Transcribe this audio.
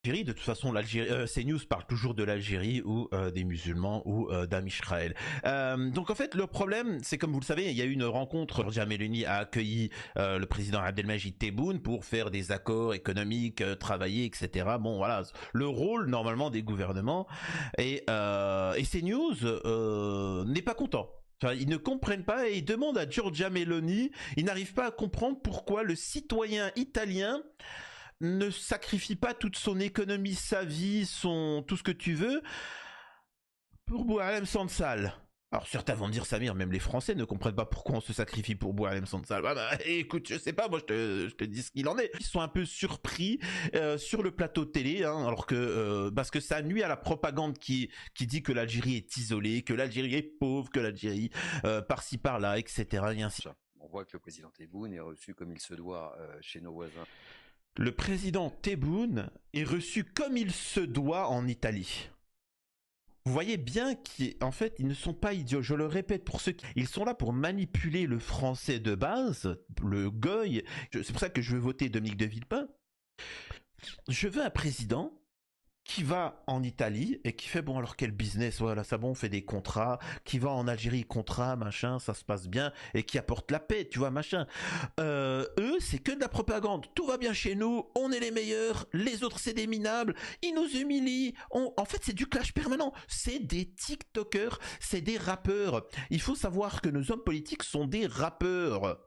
De toute façon, CNews parle toujours de l'Algérie ou des musulmans ou d'Am Israël. Donc en fait, le problème, c'est comme vous le savez, il y a eu une rencontre. Giorgia Meloni a accueilli le président Abdelmajid Tebboune pour faire des accords économiques, travailler, etc. Bon, voilà, le rôle normalement des gouvernements. Et CNews n'est pas content. Enfin, ils ne comprennent pas et ils demandent à Giorgia Meloni, ils n'arrivent pas à comprendre pourquoi le citoyen italien ne sacrifie pas toute son économie, sa vie, tout ce que tu veux pour Boualem Sansal. Alors certains vont me dire Samir, même les Français ne comprennent pas pourquoi on se sacrifie pour Boualem Sansal. Écoute, je sais pas, moi je te dis ce qu'il en est. Ils sont un peu surpris sur le plateau de télé, hein, alors que parce que ça nuit à la propagande qui dit que l'Algérie est isolée, que l'Algérie est pauvre, que l'Algérie par-ci par-là, etc. Et ainsi. On voit que le président Tebboune est reçu comme il se doit chez nos voisins. Le président Tebboune est reçu comme il se doit en Italie. Vous voyez bien qu'en fait, ils ne sont pas idiots. Je le répète pour ceux qui... Ils sont là pour manipuler le français de base, le goy. C'est pour ça que je veux voter Dominique de Villepin. Je veux un président qui va en Italie et qui fait bon alors quel business, voilà ça bon on fait des contrats, qui va en Algérie, contrat machin, ça se passe bien et qui apporte la paix, tu vois machin. Eux c'est que de la propagande, tout va bien chez nous, on est les meilleurs, les autres c'est des minables, ils nous humilient, en fait c'est du clash permanent, c'est des tiktokers, c'est des rappeurs. Il faut savoir que nos hommes politiques sont des rappeurs.